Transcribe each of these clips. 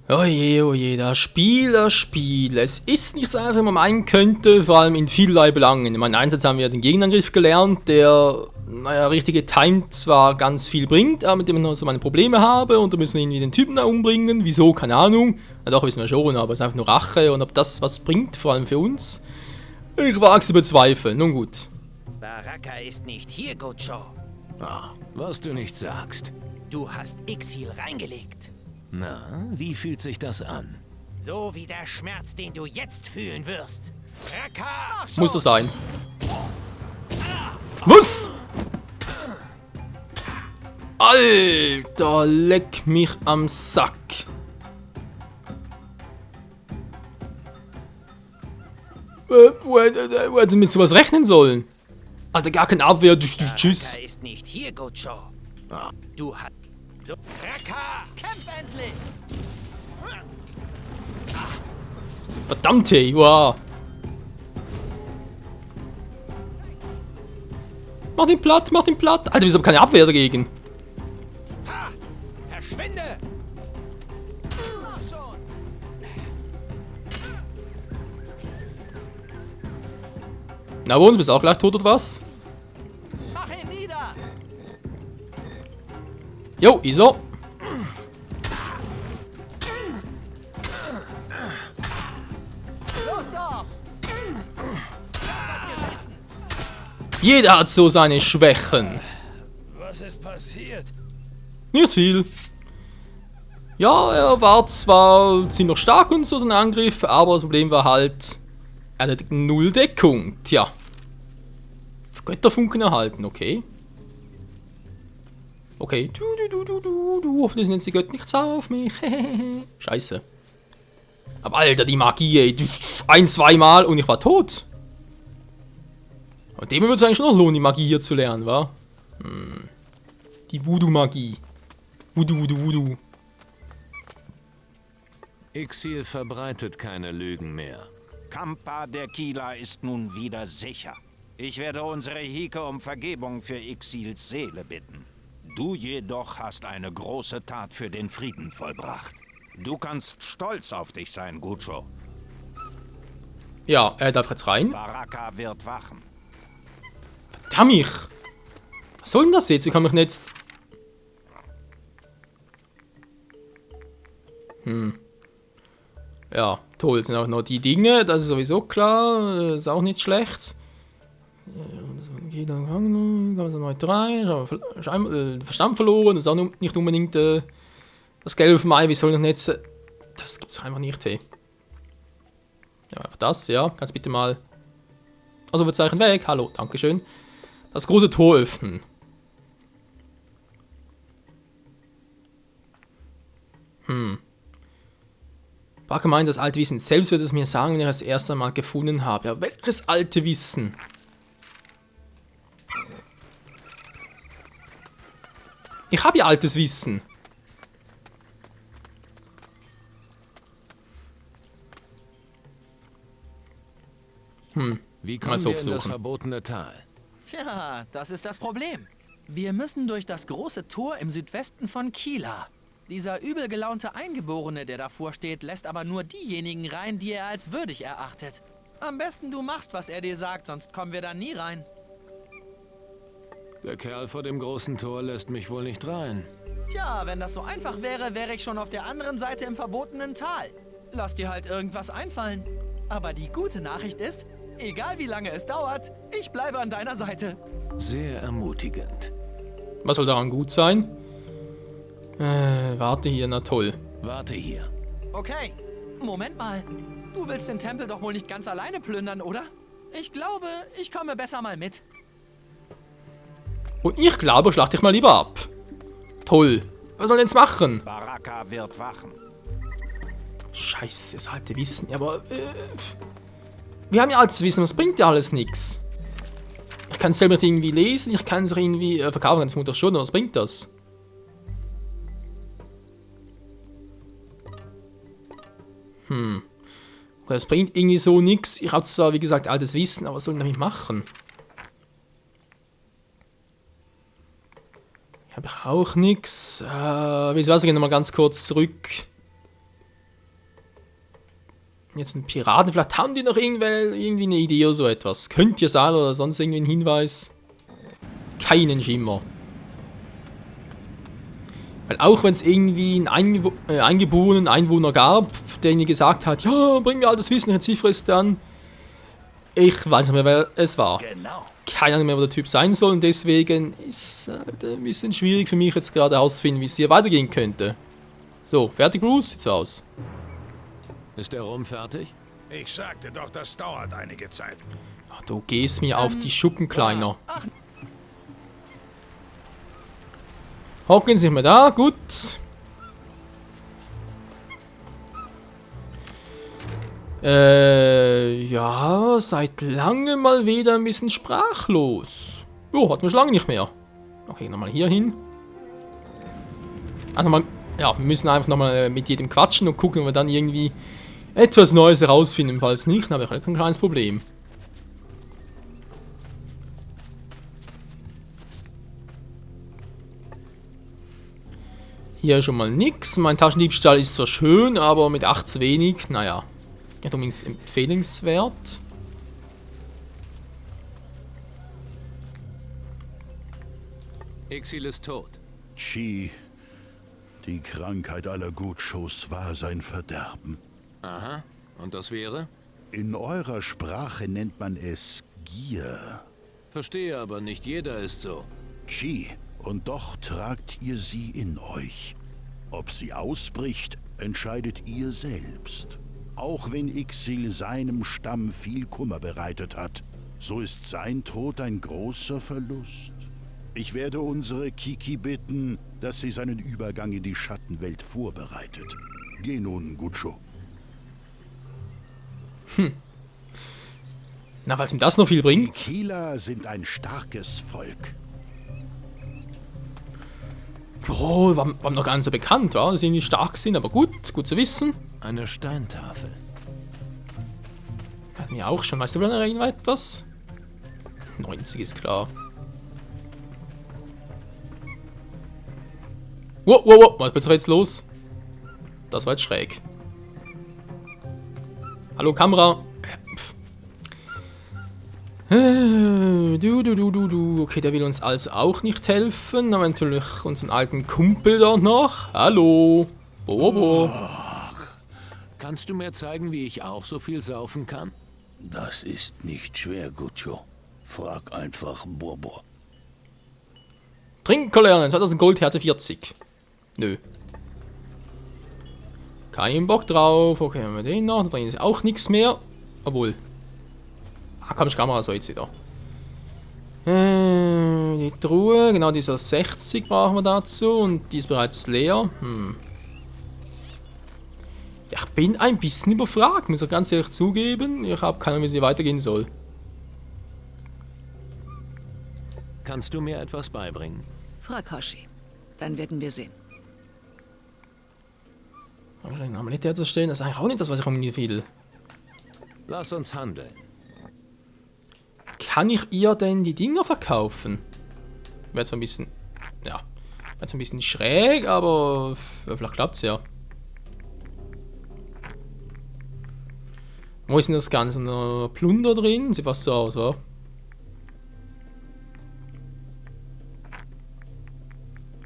Oje, das Spiel, das Spiel. Es ist nicht so einfach, wie man meinen könnte, vor allem in vielerlei Belangen. In meinem Einsatz haben wir den Gegenangriff gelernt, der, naja, richtige Time zwar ganz viel bringt, aber mit dem ich noch so meine Probleme habe und da müssen wir irgendwie den Typen da umbringen. Wieso? Keine Ahnung. Na doch, wissen wir schon, aber es ist einfach nur Rache und ob das was bringt, vor allem für uns. Ich wage es zu bezweifeln. Nun gut. Baraka ist nicht hier, Gocho. Ah, was du nicht sagst. Du hast Ixil reingelegt. Na, wie fühlt sich das an? So wie der Schmerz, den du jetzt fühlen wirst. Raka! Muss so sein. Was? Alter, leck mich am Sack. Wo hätte mit sowas rechnen sollen? Alter, gar keine Abwehr. Tschüss. Raka ist nicht hier, Gocho. Du hast... So... Raka! Kämpf endlich! Verdammt, ey. Wow. Mach den platt, mach den platt. Alter, wieso hab ich keine Abwehr dagegen? Ha! Verschwinde! Na, wo uns bist du auch gleich tot oder was? Mach ihn nieder! Jo, ISO. Los doch! Jeder hat so seine Schwächen. Was ist passiert? Nicht viel. Ja, er war zwar ziemlich stark und so, sein Angriff, aber das Problem war halt, er hatte null Deckung. Tja. Götterfunken erhalten, okay. Okay. Du. Hoffentlich sind die Götter nichts auf mich. Scheiße. Aber Alter, die Magie, ey. Ein-, zweimal und ich war tot. Und dem würde es eigentlich schon noch lohnen, die Magie hier zu lernen, wa? Die Voodoo-Magie. Voodoo. Ixil verbreitet keine Lügen mehr. Kampa der Kila ist nun wieder sicher. Ich werde unsere Hike um Vergebung für Ixils Seele bitten. Du jedoch hast eine große Tat für den Frieden vollbracht. Du kannst stolz auf dich sein, Gucho. Ja, er darf jetzt rein. Baraka wird wachen. Verdammt! Was soll denn das jetzt? Wie kann mich jetzt... Ja, toll. Sind auch noch die Dinge. Das ist sowieso klar. Ist auch nicht schlecht. Verstand verloren. Das ist auch nicht unbedingt das Geld auf Mai. Wie soll ich jetzt... Das gibt's einfach nicht, hey. Ja, einfach das, ja. Kannst bitte mal... Also wird Zeichen weg. Hallo, dankeschön. Das große Tor öffnen. Barker meint, das alte Wissen. Selbst wird es mir sagen, wenn ich es erst einmal gefunden habe. Ja, welches alte Wissen? Ich habe ja altes Wissen. Wie Mal kommen so wir in das versuchen. verbotene Tal? Tja, das ist das Problem. Wir müssen durch das große Tor im Südwesten von Kila. Dieser übel gelaunte Eingeborene, der davor steht, lässt aber nur diejenigen rein, die er als würdig erachtet. Am besten du machst, was er dir sagt, sonst kommen wir da nie rein. Der Kerl vor dem großen Tor lässt mich wohl nicht rein. Tja, wenn das so einfach wäre, wäre ich schon auf der anderen Seite im verbotenen Tal. Lass dir halt irgendwas einfallen. Aber die gute Nachricht ist, egal wie lange es dauert, ich bleibe an deiner Seite. Sehr ermutigend. Was soll daran gut sein? Warte hier, na toll. Warte hier. Okay, Moment mal. Du willst den Tempel doch wohl nicht ganz alleine plündern, oder? Ich glaube, ich komme besser mal mit. Und ich glaube, schlag dich mal lieber ab. Toll. Was soll denn jetzt machen? Baraka wird wachen. Scheiße, das alte Wissen. Ja, aber... wir haben ja altes Wissen, das bringt ja alles nichts. Ich kann es selber nicht irgendwie lesen, ich kann es auch irgendwie verkaufen, ganz Mutter schon, aber was bringt das? Das bringt irgendwie so nichts. Ich habe zwar, wie gesagt, altes Wissen, aber was soll ich damit machen? Habe ich auch nichts. Wie was, wir gehen nochmal ganz kurz zurück Jetzt ein Piraten, vielleicht haben die noch irgendwie eine Idee oder so etwas. Könnte ja sein oder sonst irgendwie ein Hinweis. Keinen Schimmer. Weil auch wenn es irgendwie einen eingeborenen Einwohner gab, der ihnen gesagt hat, ja, bring mir all das Wissen, Herr Zifris, dann. Ich weiß nicht mehr, wer es war. Genau. Keine Ahnung mehr, wo der Typ sein soll und deswegen ist es ein bisschen schwierig für mich jetzt gerade herauszufinden, wie es hier weitergehen könnte. So, fertig, Bruce? Sieht's aus. Ist der Rum fertig? Ich sagte doch, das dauert einige Zeit. Ach, du gehst mir auf die Schuppen, Kleiner. Hawkins nicht mehr da, gut. Ja, seit langem mal wieder ein bisschen sprachlos. Jo, hatten wir schon lange nicht mehr. Okay, nochmal hier hin. Also mal, ja, wir müssen einfach nochmal mit jedem quatschen und gucken, ob wir dann irgendwie etwas Neues herausfinden. Falls nicht, dann habe ich kein kleines Problem. Hier schon mal nix. Mein Taschendiebstahl ist zwar schön, aber mit 8 zu wenig. Naja, nicht unbedingt empfehlenswert. Ixil ist tot. Chi, die Krankheit aller Gutschos war sein Verderben. Aha. Und das wäre? In eurer Sprache nennt man es Gier. Verstehe, aber nicht jeder ist so. Chi, und doch tragt ihr sie in euch. Ob sie ausbricht, entscheidet ihr selbst. Auch wenn Ixil seinem Stamm viel Kummer bereitet hat, so ist sein Tod ein großer Verlust. Ich werde unsere Kiki bitten, dass sie seinen Übergang in die Schattenwelt vorbereitet. Geh nun, Gutscho. Na, weil es ihm das noch viel bringt. Kila sind ein starkes Volk. Oh, war noch gar nicht so bekannt, war, dass sie irgendwie stark sind, aber gut zu wissen. Eine Steintafel. Hatten wir auch schon, weißt du, noch etwas? 90 ist klar. Wow, was ist jetzt los? Das war jetzt schräg. Hallo Kamera. Du. Okay, der will uns also auch nicht helfen. Aber natürlich unseren alten Kumpel da noch. Hallo. Bobo. Kannst du mir zeigen, wie ich auch so viel saufen kann? Das ist nicht schwer, Gutscho. Frag einfach Bobo. Trinken lernen. 2000 Gold, Härte 40. Nö. Kein Bock drauf. Okay, haben wir den noch. Da drin ist auch nichts mehr. Obwohl. Ah, komm, Kamera so jetzt wieder. Die Truhe, genau dieser 60 brauchen wir dazu. Und die ist bereits leer. Ja, ich bin ein bisschen überfragt, muss ich ganz ehrlich zugeben. Ich habe keine Ahnung, wie sie weitergehen soll. Kannst du mir etwas beibringen? Frag Hoshi. Dann werden wir sehen. Wahrscheinlich einen Amulet herzustellen, das ist eigentlich auch nicht das, was ich um mir will. Lass uns handeln. Kann ich ihr denn die Dinger verkaufen? Wäre zwar ein bisschen. Ja. Wäre zwar ein bisschen schräg, aber vielleicht klappt's ja. Wo ist denn das Ganze? Ein Plunder drin? Sieht fast so aus, wa?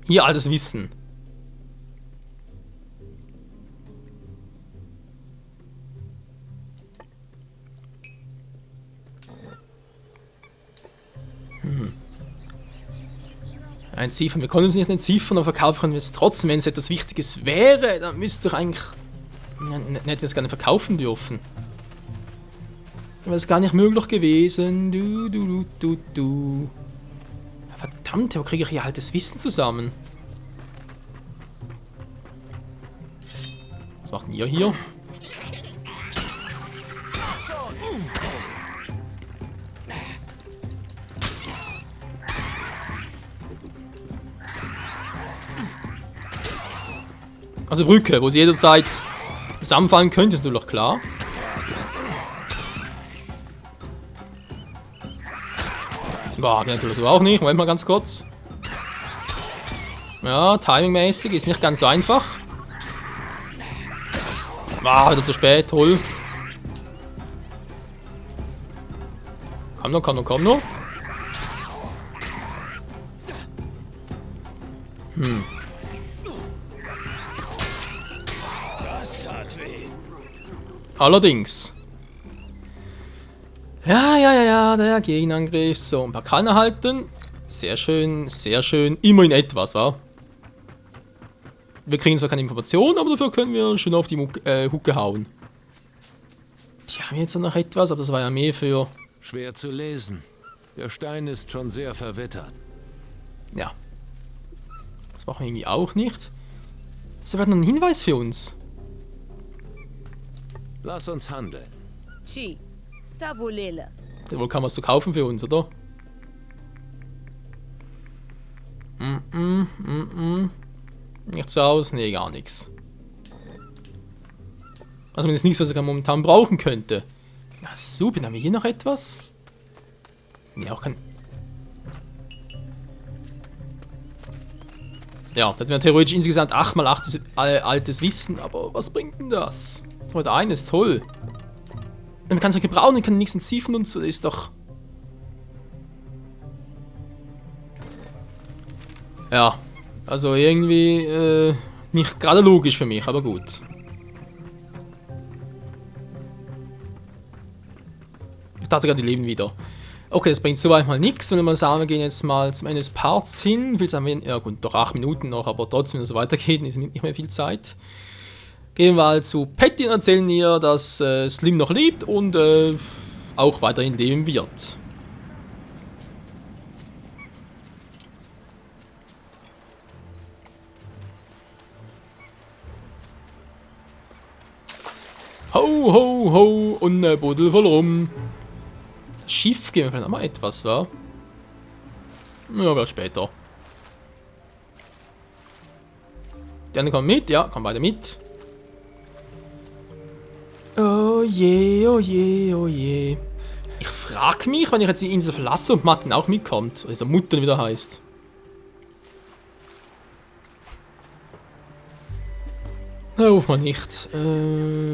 Hier altes Wissen. Ein Ziffern. Wir können es nicht entziffern, aber verkaufen können wir es trotzdem. Wenn es etwas Wichtiges wäre, dann müsste ich eigentlich nicht wir es gar nicht verkaufen dürfen. Wäre es gar nicht möglich gewesen. Du. Verdammt, wo kriege ich hier altes Wissen zusammen? Was macht denn ihr hier? Also Brücke, wo sie jederzeit zusammenfallen könnte, ist natürlich klar. Boah, natürlich so auch nicht. Moment mal ganz kurz. Ja, timingmäßig ist nicht ganz so einfach. Ah, wieder zu spät, toll. Komm noch, komm noch, komm noch. Das tat weh. Allerdings. Ja, der Gegenangriff. So, ein paar Krallen erhalten. Sehr schön, sehr schön. Immerhin etwas, wa? Wir kriegen zwar keine Informationen, aber dafür können wir schön auf die Hucke hauen. Die haben jetzt noch etwas, aber das war ja mehr für... Schwer zu lesen. Der Stein ist schon sehr verwittert. Ja. Das machen wir irgendwie auch nicht. Das ist vielleicht noch ein Hinweis für uns. Lass uns handeln. Chi, Tavulele. Wohl kann was zu kaufen für uns, oder? Nichts aus? Nee, gar nichts. Also wenn es nichts, was ich momentan brauchen könnte. Na super, dann haben wir hier noch etwas? Nee, auch kein... Ja, da hätten wir theoretisch insgesamt 8x8 altes Wissen, aber was bringt denn das? Oder eines, toll. Man kann es ja gebrauchen, man kann nichts entziffern und so, ist doch... Ja, also irgendwie nicht gerade logisch für mich, aber gut. Ich dachte gerade, die leben wieder. Okay, das bringt soweit mal nichts. Wenn wir mal sagen, wir gehen jetzt mal zum Ende des Parts hin. Viel sagen wir, ja gut, doch 8 Minuten noch, aber trotzdem, wenn es so weitergeht, ist nicht mehr viel Zeit. Gehen wir halt zu Patty und erzählen ihr, dass Slim noch lebt und auch weiterhin leben wird. Ho, ho, ho, und ein Buddel voll rum. Das Schiff geben wir vielleicht noch mal etwas, wa? Ja, wird später. Die anderen kommen mit, ja, kommen beide mit. Oh je, oh je, oh je. Ich frage mich, wenn ich jetzt die Insel verlasse und Martin auch mitkommt. Also Mutter wieder heißt. Na, ruf mal nicht.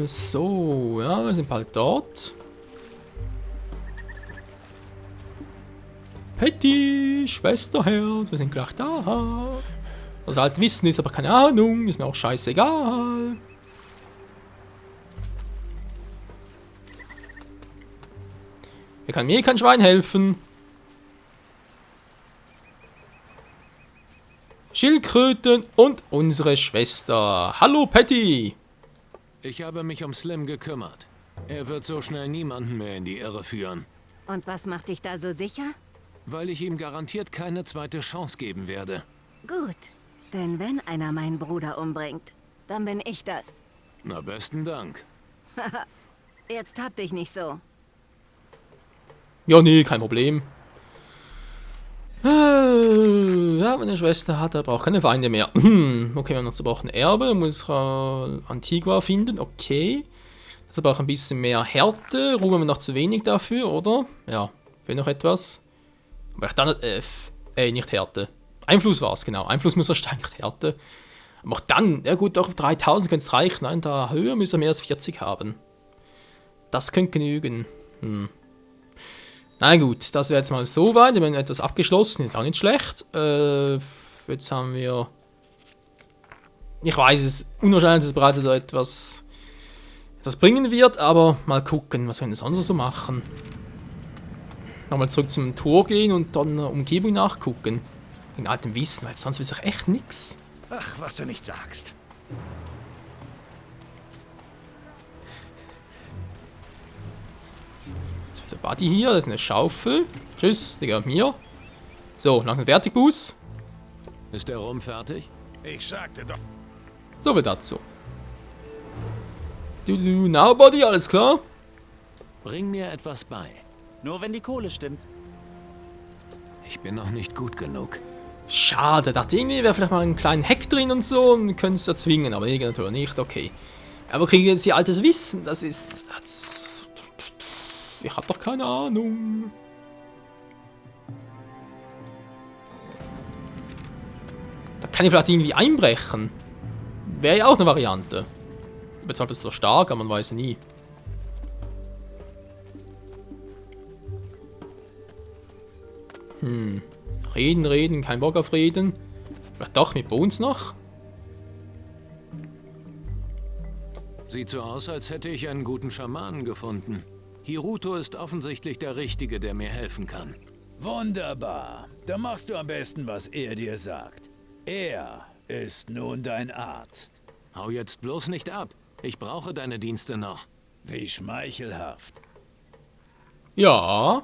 So, ja, wir sind bald dort. Patty, Schwesterherz, wir sind gleich da. Das alte Wissen ist aber keine Ahnung, ist mir auch scheißegal. Hier kann mir kein Schwein helfen. Schildkröten und unsere Schwester. Hallo Patty. Ich habe mich um Slim gekümmert. Er wird so schnell niemanden mehr in die Irre führen. Und was macht dich da so sicher? Weil ich ihm garantiert keine zweite Chance geben werde. Gut. Denn wenn einer meinen Bruder umbringt, dann bin ich das. Na, besten Dank. Jetzt hab dich nicht so. Ja, nee, kein Problem. Ja, meine Schwester hat, er braucht keine Feinde mehr. Okay, wir haben noch zu brauchen Erbe, muss Antigua finden, okay. Das braucht ein bisschen mehr Härte, Ruhe haben wir noch zu wenig dafür, oder? Ja, fehlt noch etwas. Aber ich dann, nicht Härte. Einfluss war es, genau. Einfluss muss ersteigen, nicht Härte. Aber auch dann, ja gut, auch auf 3000 könnte es reichen. Nein, da höher müssen wir mehr als 40 haben. Das könnte genügen. Na gut, das wäre jetzt mal so weit. Wir haben etwas abgeschlossen, ist auch nicht schlecht. Jetzt haben wir... Ich weiß, es ist unwahrscheinlich, dass es bereits etwas bringen wird, aber mal gucken, was wir denn sonst so machen. Nochmal zurück zum Tor gehen und dann eine Umgebung nachgucken. In altem Wissen, weil sonst weiß ich echt nix. Ach, was du nicht sagst. Jetzt ist der Buddy hier, das ist eine Schaufel. Tschüss, die gehört mir. So, langsam fertig, Bus. Ist der Rum fertig? Ich sagte doch. So viel dazu. Du, now, Buddy, alles klar? Bring mir etwas bei. Nur wenn die Kohle stimmt. Ich bin noch nicht gut genug. Schade, dachte irgendwie wäre vielleicht mal einen kleinen Hack drin und so und können es erzwingen, aber irgendwie natürlich nicht, okay. Aber kriegen jetzt hier altes Wissen, das ist... Ich hab doch keine Ahnung. Da kann ich vielleicht irgendwie einbrechen. Wäre ja auch eine Variante. Jetzt halt ist so stark, aber man weiß nie. Reden, kein Bock auf Reden. Vielleicht doch mit Bones noch? Sieht so aus, als hätte ich einen guten Schamanen gefunden. Hiruto ist offensichtlich der Richtige, der mir helfen kann. Wunderbar. Da machst du am besten, was er dir sagt. Er ist nun dein Arzt. Hau jetzt bloß nicht ab. Ich brauche deine Dienste noch. Wie schmeichelhaft. Ja.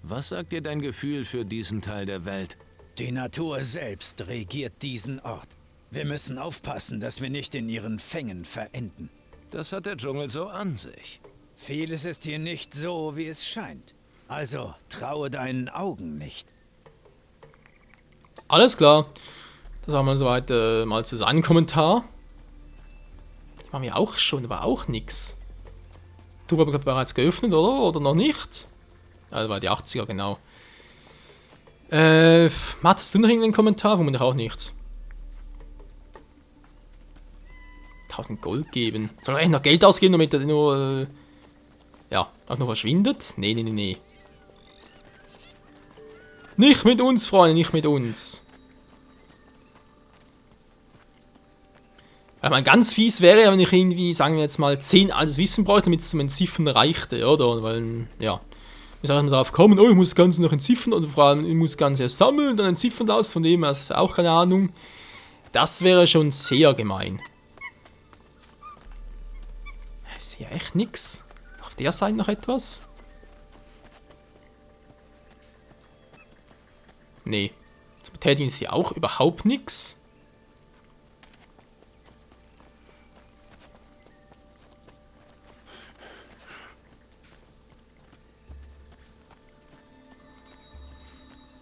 Was sagt dir dein Gefühl für diesen Teil der Welt? Die Natur selbst regiert diesen Ort. Wir müssen aufpassen, dass wir nicht in ihren Fängen verenden. Das hat der Dschungel so an sich. Vieles ist hier nicht so, wie es scheint. Also traue deinen Augen nicht. Alles klar. Das haben wir soweit mal zu seinem Kommentar. Die waren wir auch schon, war auch nix. Du aber bereits geöffnet, oder? Oder noch nicht? Ja, das war die 80er, genau. Hattest du noch irgendeinen Kommentar? Womit auch nicht. 1000 Gold geben. Soll er eigentlich noch Geld ausgeben, damit er nur, ja, auch noch verschwindet? Nee. Nicht mit uns, Freunde, nicht mit uns. Ich meine, ganz fies wäre ja, wenn ich irgendwie, sagen wir jetzt mal, 10 altes Wissen bräuchte, damit es zum Entziffern reichte, oder? Weil, ja, ich sage immer darauf kommen, oh, ich muss das Ganze noch entziffern, oder vor allem, ich muss das Ganze erst sammeln und dann entziffern lassen, von dem her ist auch keine Ahnung. Das wäre schon sehr gemein. Ich sehe echt nix. Auf der Seite noch etwas? Nee. Das betätigen ist hier auch überhaupt nichts.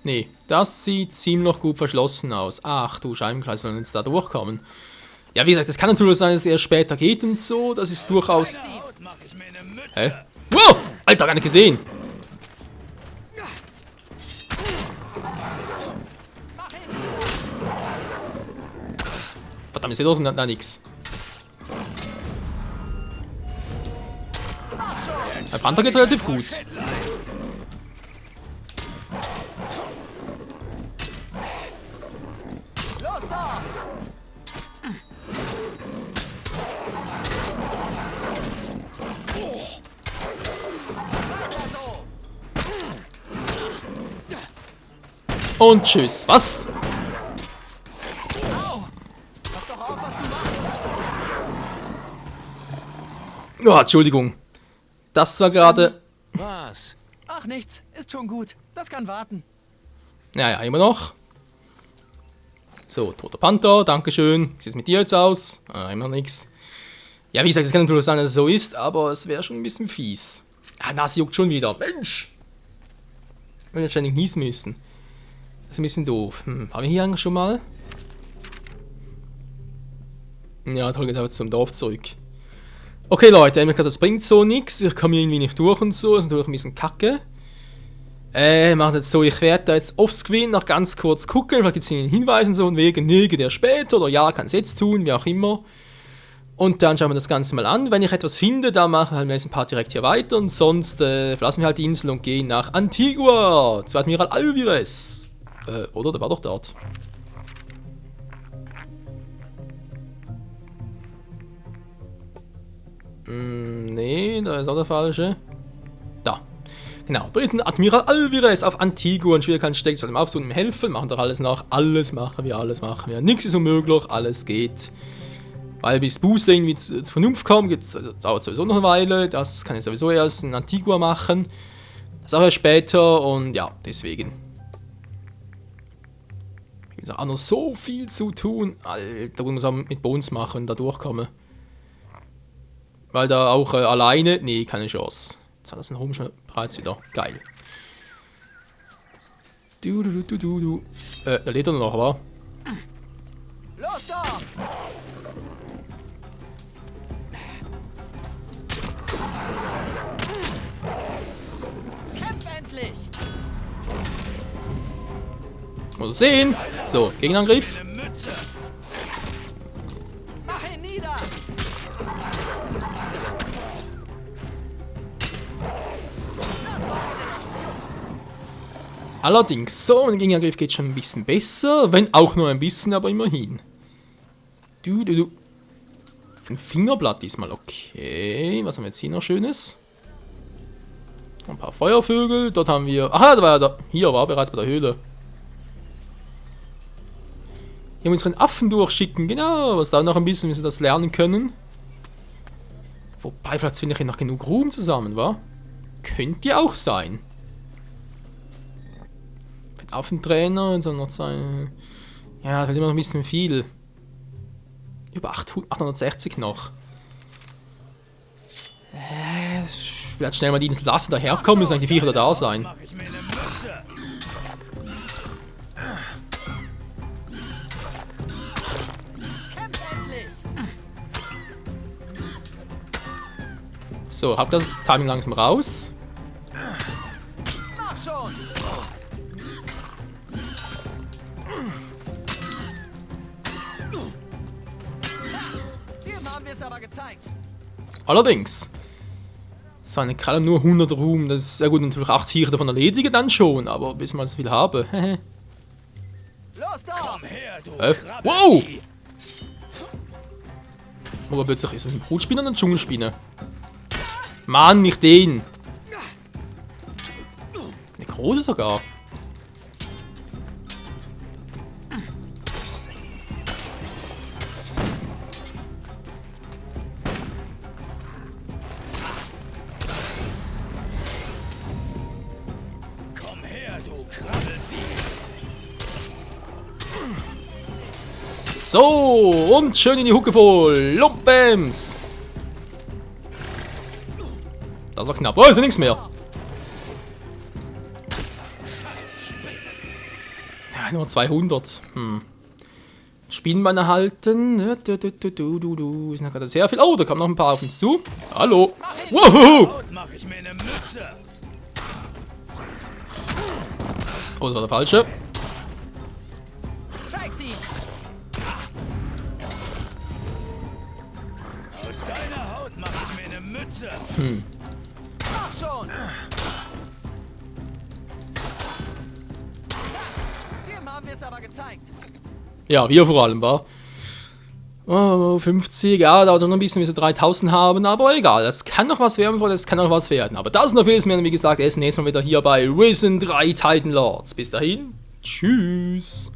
Nee, das sieht ziemlich gut verschlossen aus. Ach du Scheibenkreis, sollen jetzt da durchkommen. Ja, wie gesagt, das kann natürlich sein, dass es erst später geht und so. Das ist durchaus... Hä? Wow! Alter, gar nicht gesehen! Verdammt, ich sehe doch da nix. Bei Panther geht's relativ gut. Und tschüss. Was? Oh, Entschuldigung. Das war gerade... Was? Ach, nichts. Ist schon gut. Das kann warten. Naja, immer noch. So, toter Panther, dankeschön. Wie sieht es mit dir jetzt aus? Immer noch nix. Ja, wie gesagt, es kann natürlich sein, dass es so ist, aber es wäre schon ein bisschen fies. Ah, Nase juckt schon wieder. Mensch! Wenn wir ständig niesen müssen. Das ist ein bisschen doof. Haben wir hier eigentlich schon mal? Ja, toll, geht aber zum Dorf zurück. Okay, Leute, das bringt so nichts. Ich komme irgendwie nicht durch und so. Das ist natürlich ein bisschen kacke. Machen jetzt so, ich werde da jetzt offscreen noch ganz kurz gucken. Vielleicht gibt es einen Hinweis und so, und wegen, nee, geht der später oder ja, kann es jetzt tun, wie auch immer. Und dann schauen wir das Ganze mal an. Wenn ich etwas finde, dann machen wir halt nächsten Part direkt hier weiter. Und sonst verlassen wir halt die Insel und gehen nach Antigua. Zu Admiral Alvarez. Oder? Der war doch dort. Nee, da ist auch der falsche. Da. Genau. Briten Admiral Alvarez auf Antigua. Und Schwierigkeiten steckt, soll ihm aufsuchen, ihm helfen. Machen doch alles nach. Alles machen wir. Nichts ist unmöglich. Alles geht. Weil bis Booster irgendwie zur Vernunft kommt, dauert sowieso noch eine Weile. Das kann ich sowieso erst in Antigua machen. Das auch erst später. Und ja, deswegen. Ich habe auch noch so viel zu tun. Alter, ich muss auch mit Bones machen, da durchkommen. Weil da auch alleine... Nee, keine Chance. Jetzt hat das ein Home schon bereits wieder. Geil. Da lebt er noch, aber. Los da! Kämpf endlich! Muss es sehen. So, Gegenangriff. Mach ihn nieder! Allerdings, so, ein Gegenangriff geht schon ein bisschen besser, wenn auch nur ein bisschen, aber immerhin. Ein Fingerblatt diesmal, okay. Was haben wir jetzt hier noch Schönes? Ein paar Feuervögel, dort haben wir... Aha, da war hier war bereits bei der Höhle. Hier haben wir unseren Affen durchschicken, genau, was da noch ein bisschen, wie sie das lernen können. Wobei, vielleicht finde ich noch genug Ruhm zusammen, wa? Könnte ja auch sein. Affentrainer und so noch sein. Ja, das wird immer noch ein bisschen viel. Über 860 noch. Vielleicht schnell mal die Insel lassen, daherkommen, müssen eigentlich die Viecher da sein. So, hab das Timing langsam raus. Mach schon! Dem haben wir es aber gezeigt. Allerdings. Seine Kralle nur 100 Ruhm, das ist sehr gut, natürlich 8 Viecher davon erledigen dann schon, aber bis mal so viel habe. Los doch! Wow! Aber plötzlich ist es ein Brutspinne und ein Dschungelspinne. Mann, nicht den! Eine große sogar. So, und schön in die Hucke voll. Lumpems. Das war knapp. Oh, ist ja nichts mehr. Ja, nur 200. Spinnenbein erhalten. Ist noch gerade sehr viel. Oh, da kommen noch ein paar auf uns zu. Hallo. Wow. Oh, das war der falsche. Zeig sie! Aus deiner Haut mach ich mir eine Mütze. Mach schon! Dem haben wir es aber gezeigt. Ja, wir vor allem, war. Oh, 50, ja, dauert noch ein bisschen, bis wir 3000 haben, aber egal, das kann noch was werden, das kann noch was werden. Aber das noch vieles mehr, wie gesagt, erst nächstes Mal wieder hier bei Risen 3 Titan Lords. Bis dahin, tschüss.